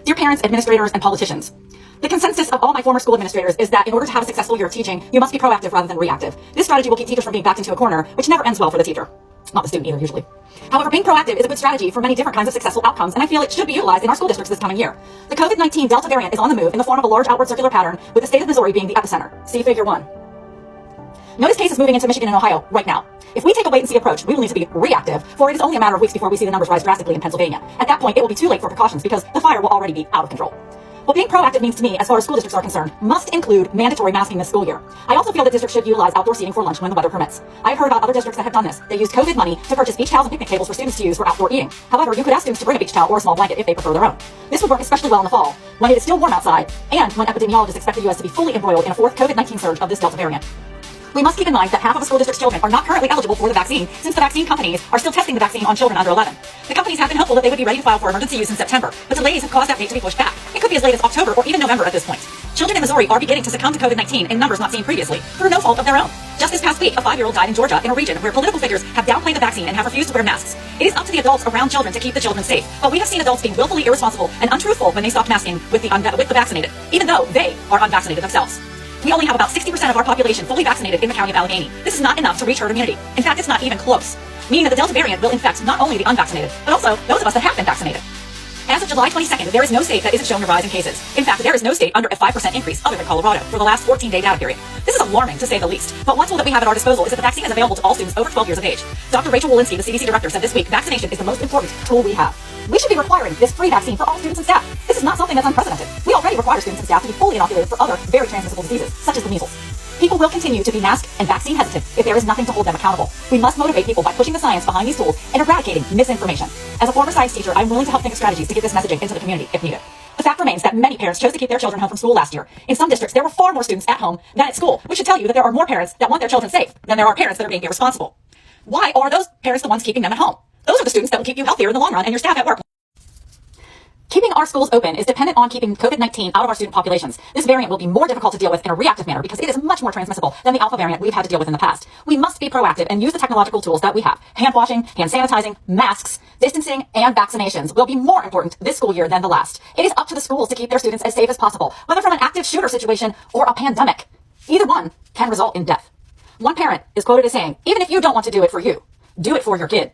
Dear parents, administrators, and politicians, the consensus of all my former school administrators is that in order to have a successful year of teaching, you must be proactive rather than reactive. This strategy will keep teachers from being backed into a corner, which never ends well for the teacher. Not the student either, usually. However, being proactive is a good strategy for many different kinds of successful outcomes, and I feel it should be utilized in our school districts this coming year. The COVID-19 Delta variant is on the move in the form of a large outward circular pattern, with the state of Missouri being the epicenter. See Figure 1. Notice cases moving into Michigan and Ohio right now. If we take a wait-and-see approach, we will need to be reactive, for it is only a matter of weeks before we see the numbers rise drastically in Pennsylvania. At that point, it will be too late for precautions because the fire will already be out of control. What being proactive means to me, as far as school districts are concerned, must include mandatory masking this school year. I also feel that districts should utilize outdoor seating for lunch when the weather permits. I've heard about other districts that have done this. They used COVID money to purchase beach towels and picnic tables for students to use for outdoor eating. However, you could ask students to bring a beach towel or a small blanket if they prefer their own. This would work especially well in the fall, when it is still warm outside, and when epidemiologists expect the U.S. to be fully embroiled in a fourth COVID-19 surge of this Delta variant. We must keep in mind that half of a school district's children are not currently eligible for the vaccine, since the vaccine companies are still testing the vaccine on children under 11. The companies have been hopeful that they would be ready to file for emergency use in September, but delays have caused that date to be pushed back. It could be as late as October or even November at this point. Children in Missouri are beginning to succumb to COVID-19 in numbers not seen previously, through no fault of their own. Just this past week, a 5-year-old died in Georgia, in a region where political figures have downplayed the vaccine and have refused to wear masks. It is up to the adults around children to keep the children safe, but we have seen adults being willfully irresponsible and untruthful when they stopped masking with the vaccinated, even though they are unvaccinated themselves. We only have about 60% of our population fully vaccinated in the county of Allegheny. This is not enough to reach herd immunity. In fact, it's not even close, meaning that the Delta variant will infect not only the unvaccinated, but also those of us that have been vaccinated. As of July 22nd, there is no state that isn't showing a rise in cases. In fact, there is no state under a 5% increase other than Colorado for the last 14-day data period. This is alarming, to say the least. But one tool that we have at our disposal is that the vaccine is available to all students over 12 years of age. Dr. Rachel Walensky, the CDC director, said this week, vaccination is the most important tool we have. We should be requiring this free vaccine for all students and staff. This is not something that's unprecedented. We already require students and staff to be fully inoculated for other very transmissible diseases, such as the measles. People will continue to be mask and vaccine hesitant if there is nothing to hold them accountable. We must motivate people by pushing the science behind these tools and eradicating misinformation. As a former science teacher, I'm willing to help think of strategies to get this messaging into the community if needed. The fact remains that many parents chose to keep their children home from school last year. In some districts, there were far more students at home than at school, which should tell you that there are more parents that want their children safe than there are parents that are being irresponsible. Why are those parents the ones keeping them at home? Those are the students that will keep you healthier in the long run and your staff at work. Keeping our schools open is dependent on keeping COVID-19 out of our student populations. This variant will be more difficult to deal with in a reactive manner because it is much more transmissible than the Alpha variant we've had to deal with in the past. We must be proactive and use the technological tools that we have. Hand washing, hand sanitizing, masks, distancing, and vaccinations will be more important this school year than the last. It is up to the schools to keep their students as safe as possible, whether from an active shooter situation or a pandemic. Either one can result in death. One parent is quoted as saying, "Even if you don't want to do it for you, do it for your kid."